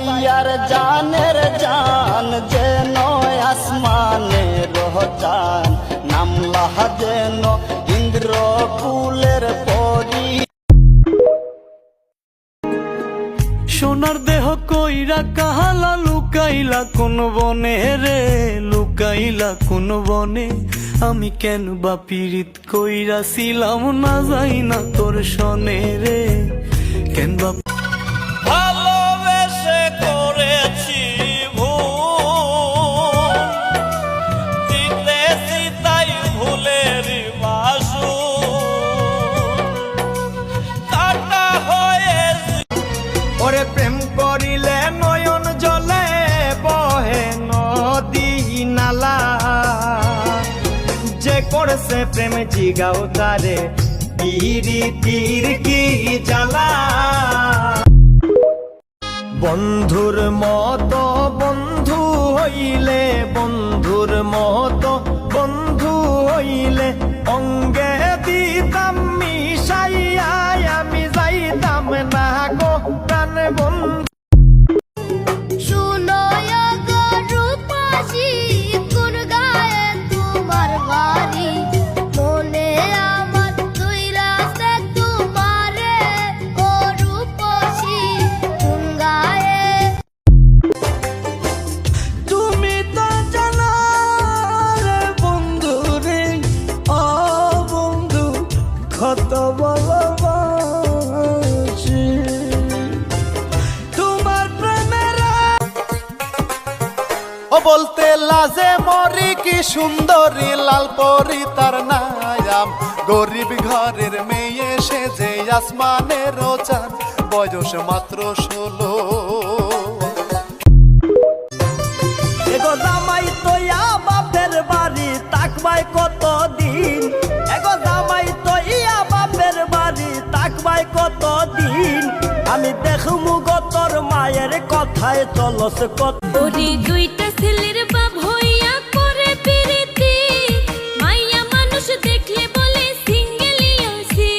ভাইয়ার জানের জান যেন আসমানে রহচান নামলা যেন ইন্দ্র কুলের পরি। সোনার দেহ কইরা কাহালা লুকাইলা কোন বনে রে, লুকাইলা কোন বনে। আমি কেন বা পীড়িত কইরা ছিলাম না যাই না তোর সনে রে, কেন বা ভালোবেসে করেছি ভুল, দিতেছি তাই ভুলের বাসু কাটা হয়ে। ওরে প্রেম করিলে নয়ন জলে বহে নদী নালা, যে করছে প্রেম জিগাও তারে পিরিতির কি জ্বালা। বন্ধুর মতো বন্ধু হইলে, বন্ধুর মতো বন্ধু হইলে অঙ্গে দিতাম মিশাইয়া আমি যাইতাম না গো প্রাণ বন্ধু। কত ভালোবাসি তোমার প্রেমের। ও বলতে লাজে মরি কি সুন্দরী লাল পরি তার নাম, গরিব ঘরের মেয়ে সেজে আসমানের চাঁদ, বয়স মাত্র 16। এগো জামাই তোয়া বাপের বাড়ি তাকবাই কতদিন, এগো জামাই তোয়া বাপের বাড়ি তাকবাই কতদিন। আমি দেখমু গো তোর মায়ের কথায় চলস কত। দুইটা ছেলের বাপ হইয়া করে পিরিতি, মাইয়া মানুষ দেখলে বলে সিঙ্গেলি আছি।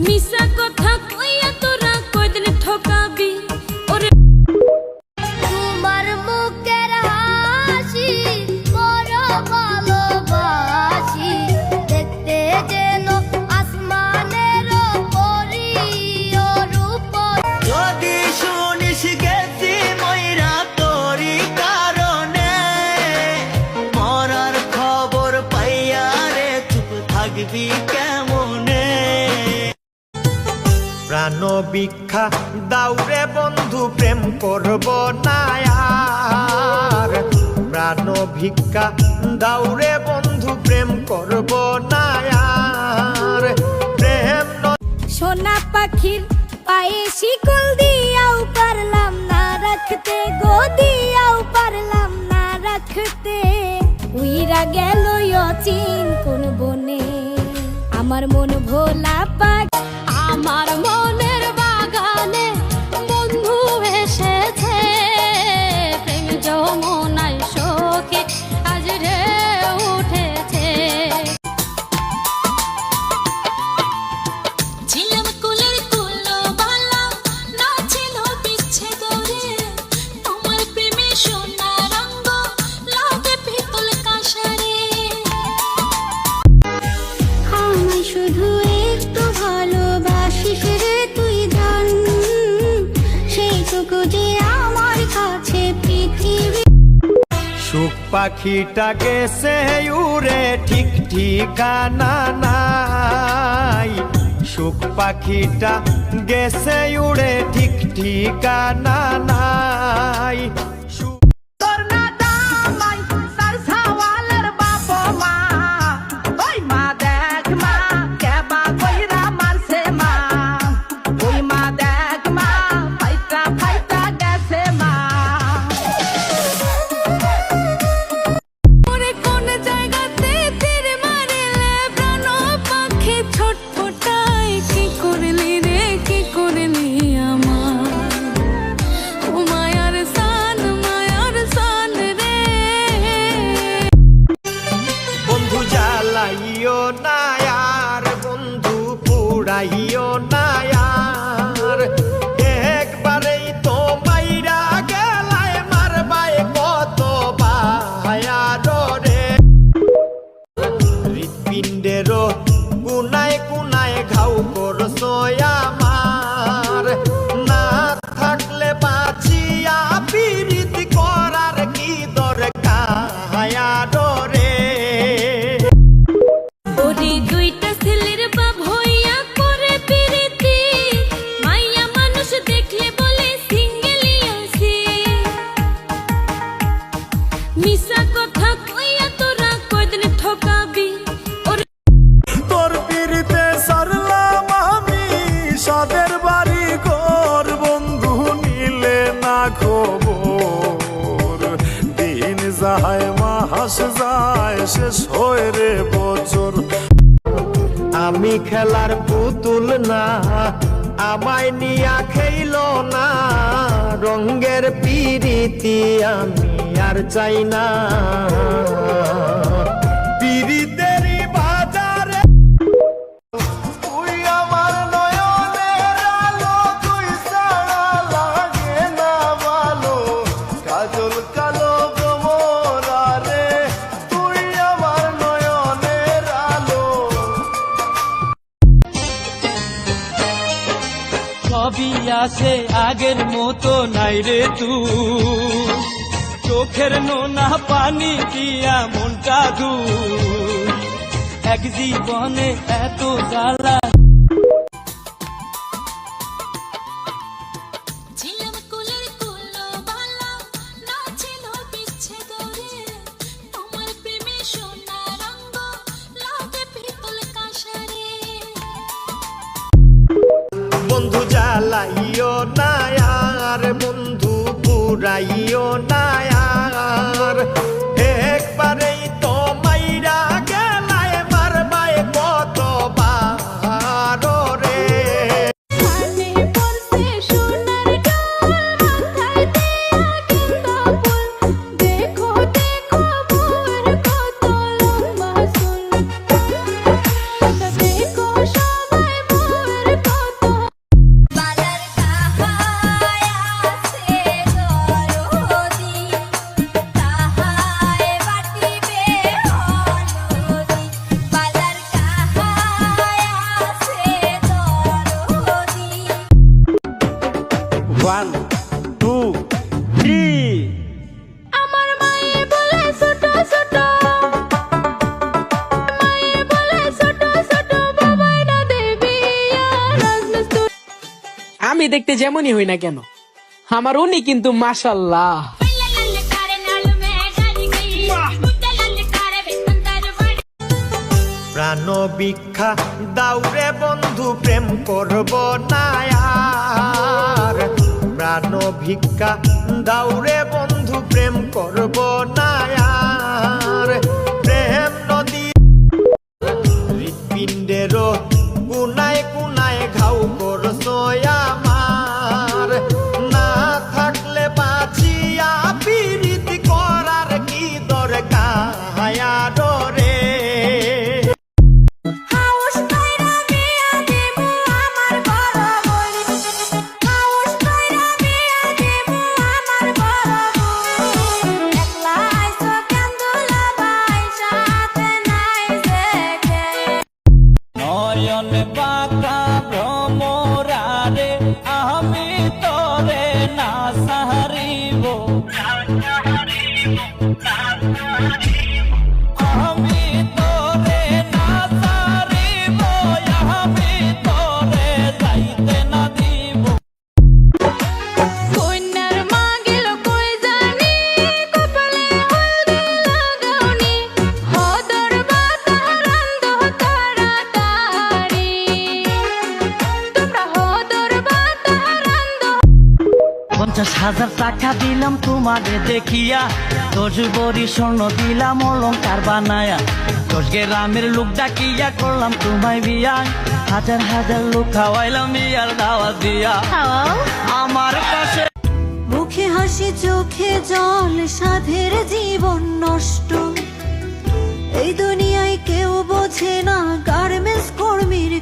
মিশা কথা কইয়া তোরা কয়দিন ঠকাবি। ওরে তোমার মুখের হাসি বড় ভালোবাসি, দেখতে যেন আসমানের পরি ও রূপ। যদি শুনিস গেছি ময়রা তোরই কারণে, মরার খবর পাইয়া রে চুপ থাকবি কেমনে। প্রাণ ভিক্ষা দাউরে বন্ধু প্রেম করব না আর, প্রাণ ভিক্ষা দাউরে বন্ধু প্রেম করব না আর। প্রেম সোনা পাখির পায়ে শিকল দিয়াও পারলাম না রাখতে গো, দিয়াও পারলাম না রাখতে। উইরা গেল অচিন কোন বনে, আমার মন ভোলা পাখ। আমার মনের বাগানে বন্ধু এসেছে, প্রেম যমুনায় শোকে আজ রে উঠেছে। ছিলাম কুলের কুলো বালা, না ছিল পিছে দরে, তোমার প্রেমে সোনা রঙ্গ লাগে পিতল কাঁসারে। আমায় শুধু একটু ভালোবাসিস রে তুই জান, সেইটুকু যে আমার কাছে পৃথিবী। সুখ পাখিটা গেছে উড়ে ঠিক ঠিকানা নাই, সুখ পাখিটা গেছে উড়ে ঠিক ঠিকানা নাই। ছটফটাই কি করলি রে, কি করলি আমার। ও মায়ার সান কাদের বাড়ি ঘর বন্ধু নিলে না খবর, দিন যায় মাস যায় শেষ হয় রে বছর। আমি খেলার পুতুল না, আমায় নিয়া খেইল না, রঙ্গের পিরিতি আমি আর চাই না। পিরিতেরই বাজারে তুই আমার নয়নের আলো, তুই ছাড়া লাগে না ভালো, কাজল কালো ভ্রমরা রে, তুই আমার নয়নের আলো। সবই আছে আগের মতো নাই রে তুই, চোখের নোনা পানি দিয়া মনটা দূর, এক জীবনে এত জ্বালা। ছিলাম কুলের কুলো বালা, নাছিল বিচ্ছেদ রে, তোমার প্রেমে সোনা রঙ লাগে পিতল কাঁসারে। বন্ধু জ্বালাইও না আর, বন্ধু পুরাইও না আর, একবারেই তো মাইরা গেলায় মারবায় কতবার রে। কানে পড়ছে সোনার ডাল, মাথায় দেয়া গেন্দা ফুল, দেখো দেখো বউয়ের কত লম্বা চুল, দেখো সবাই বউয়ের কত। বালার কাহায় আছে দরদি, তাহায় বাটিবে হলদি, বালার কাহায় আছে দরদি। 1 2 3 আমার মায়ে বলে ছোট ছোট, মায়ে বলে ছোট ছোট, বাবাই না দেবী রাজমিস্ত্রি। আমি দেখতে যেমনই হই না কেন, আমার উনি কিন্তু মাশাল্লাহ। প্রাণ ভিক্ষা দাউরে বন্ধু প্রেম করব না আর, প্রাণ ভিক্ষা দাউরে বন্ধু প্রেম করব না আর, প্রেম নদী হৃৎপিণ্ডেরও কুনায় কুনায় ঘাউ করছো আমার, না থাকলে বাঁচিয়া পিরিতি করার কি দরকার রে। হাউস কইরা বিয়া দেবো আমার বড় বই, হাউস কইরা বিয়া দেবো আমার বড় বই, একলা আইছো কান্দুলা ভাই সাথে নাই দেখে। নয়ন বাঁকা ভ্রমরারে, আমি তোরে না সাহারিব, আমি তোরে না সারিব, আমি তোরে যাইতে না দিব। কন্যার মা গেল কই জানি, কপালে হলদি লাগাওনি, হদর বাতার আন্দো তাড়াতাড়ি, তোমরা হদর বাতার আন্দো। 50,000 টাকা দিলাম তোমারে দেখিয়া, 10 ভরি স্বর্ণ দিলাম অলংকার বানায়া, 10 গ্রামের লোক ডাকিয়া করলাম তোমায় বিয়া, হাজার হাজার লোক খাওয়াইলাম বিয়ার দাওয়াত দিয়া। আমার কাছে মুখে হাসি চোখে জল, সাধের জীবন নষ্ট, এই দুনিয়ায় কেউ বোঝে না গার্মেন্টস কর্মীর।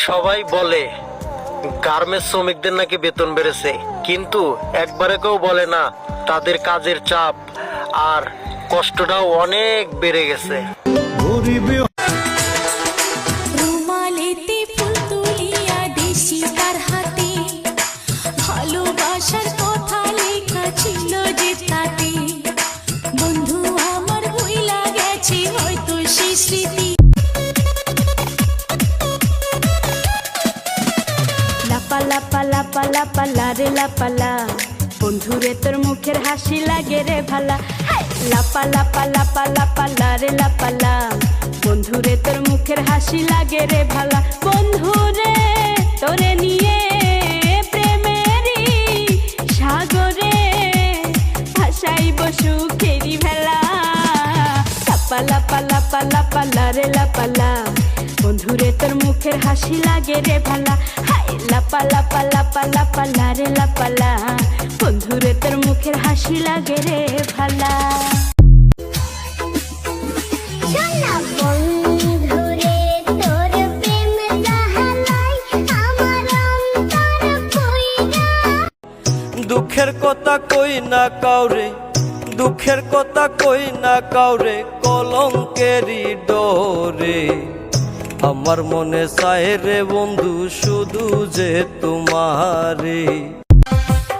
সবাই বলে গার্মেন্টস শ্রমিকদের নাকি বেতন বেড়েছে, কিন্তু একবারে কেউ বলে না তাদের কাজের চাপ আর কষ্টটাও অনেক বেড়ে গেছে। রুমালেতে ফুল তুলিয়া দিছি তার হাতে, ভালোবাসার কথা লেখা ছিল যে তাতে, বন্ধু আমার ভুইলা গেছে হয়তো সেই স্মৃতি। লাপা লাপা লাপা লাপা লারে লাপালা, বন্ধুরে তোর মুখের হাসি লাগে রে ভালা, লাপা লাপা লাপা লাপা লারে লাপালা, বন্ধুরে তোর মুখের হাসি লাগে রে ভালা, বন্ধুরে তোরে নিয়ে প্রেমেরই সাগরে ভাসাইব সুখেরি ভেলা। লাপালা পালা পালা পালা রে লাপালা, বন্ধুরে তোর মুখের হাসি লাগে রে ভালা। হাই লাপালা পালা পালা পালা রে লাপালা, বন্ধুরে তোর মুখের হাসি লাগে রে ভালা। দুঃখের কথা কই না কাউরে, দুঃখের কথা কই না কাউরে, কলঙ্কেরই ডোরে আমার মনে চায় রে বন্ধু শুধু যে তোমারে।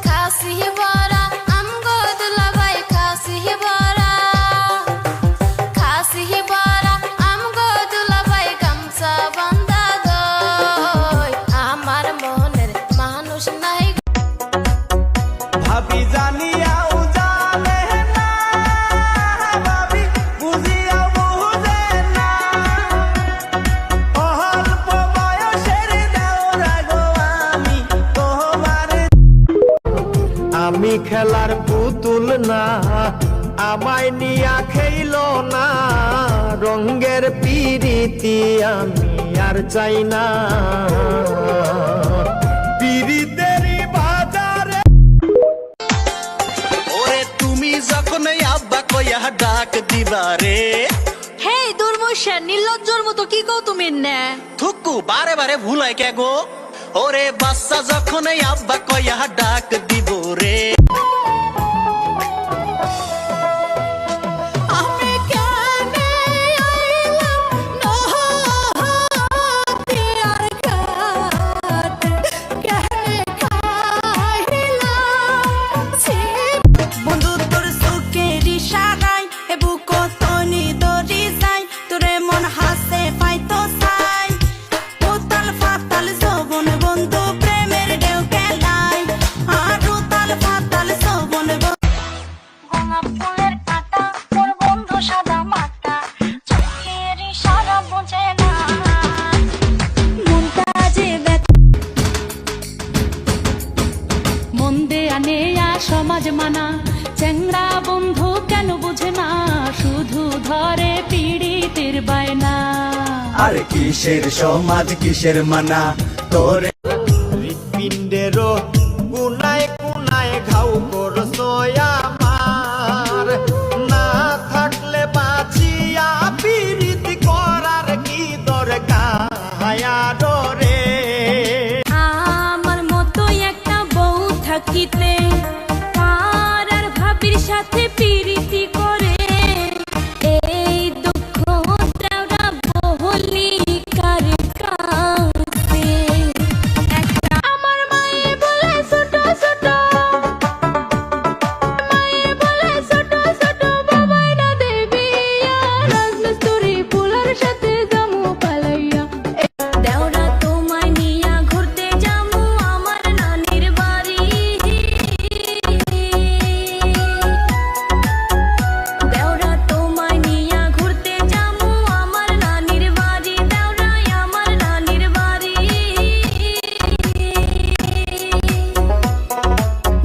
খাসি বড়া আমগো দুলাভাই, খাসি বড়া, খাসি বড়া আমগো দুলাভাই, গামছা বান্ধা দই আমার মনের মানুষ নাই। ভাবি জানিয়াও জানে না, ভাবি বুঝিয়াও বুঝে না, অল্প বয়সের দেওরা গো আমি তোমার। আমি খেলার পুতুল না, আমায় নিয়া খেইল না, রঙ্গের পিরিতি আমি আর চাই না। পিরিতেরই বাজারে ওরে তুমি যখন আব্বা কইয়া ডাক দিবারে, হে দুর্মশা নির্লজ্জর মতো কি কও তুমি না? থুকু বারে বারে ভুলাই কে গো। ওরে বাচ্চা যখন আব্বা কইয়া ডাক দিব রে, আমি কেনে আইলাম নদিয়ার ঘাট, কেনে খাইলাম বন্ধু তোর সুখের ইশারায় এ বুক তনি দরি যায়, তোরে মন হাসে পাইতো চাই, উতাল ফাতাল যৌবন বন্ধু প্রেমের ঢেউ খেলায়, আর উতাল ফাতাল যৌবন গোলাপ ফুলের কাঁটা তোর বন্ধু সাদা মাটা, চোখের ইশারা বোঝে না মনটা যে মন্দে আনে সমাজ মানা, চ্যাংড়া বন্ধু কেন বুঝে না, শুধু ধরে পীড়িতের বায়না। আরে কিসের সমাজ কিসের মানা তোরে, হৃৎপিণ্ডেরও কুনায় কুনায় ঘাউ করছো আমার, না থাকলে বাঁচিয়া পিরিতি করার কি দরকার রে। আমার মতো একটা বউ থাকিতে কার আর ভাবির সাথে পিরিতি করে, এই দুঃখ দেওরা বহলি কার কাছে। একটা আমার মায়ে বলে ছোট ছোট, মায়ে বলে ছোট ছোট বাবাই না দেবী, রাজমিস্ত্রি ফুলার সাথে জামু পালাইয়া। দেওরা তোমায় নিয়া ঘুরতে যামু আমার নানির বাড়ি, দেওরা তোমায় নিয়া ঘুরতে যামু আমার নানির বাড়ি, দেওরাই আমার নানির বাড়ি।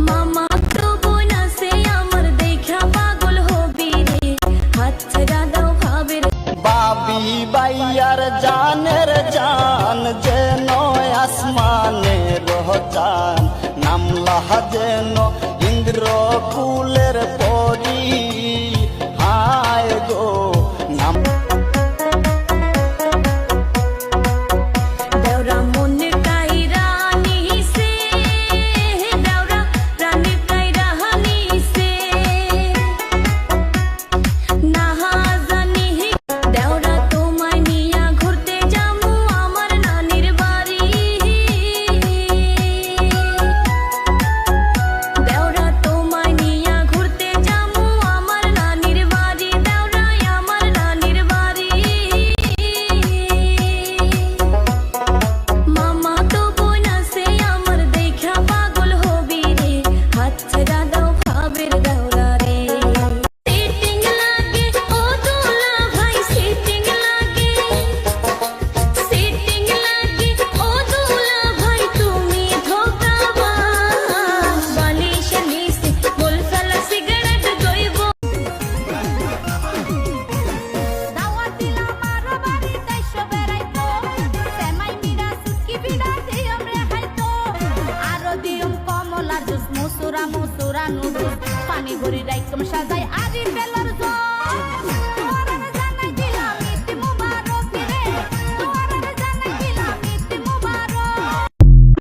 মামা তো বোন আছে আমার দেখা পাগল হবি রে, হাত ছেড়া দাও ভাবের। বাবি বাইয়ার জানের জান যেন আসমানের চান, নামলা যেন ইন্দ্র কুলের পরি, হায় গো নাম। দেওরা মনে কাইরা নিছে, দেওরা প্রাণে কাইরা নিছে, না জানি দেওরা তোমায় নিয়া ঘুরতে যামু আমার নানির বাড়ি, নুডলস পানি ভরি রাইকম সাজাই আরি ফেল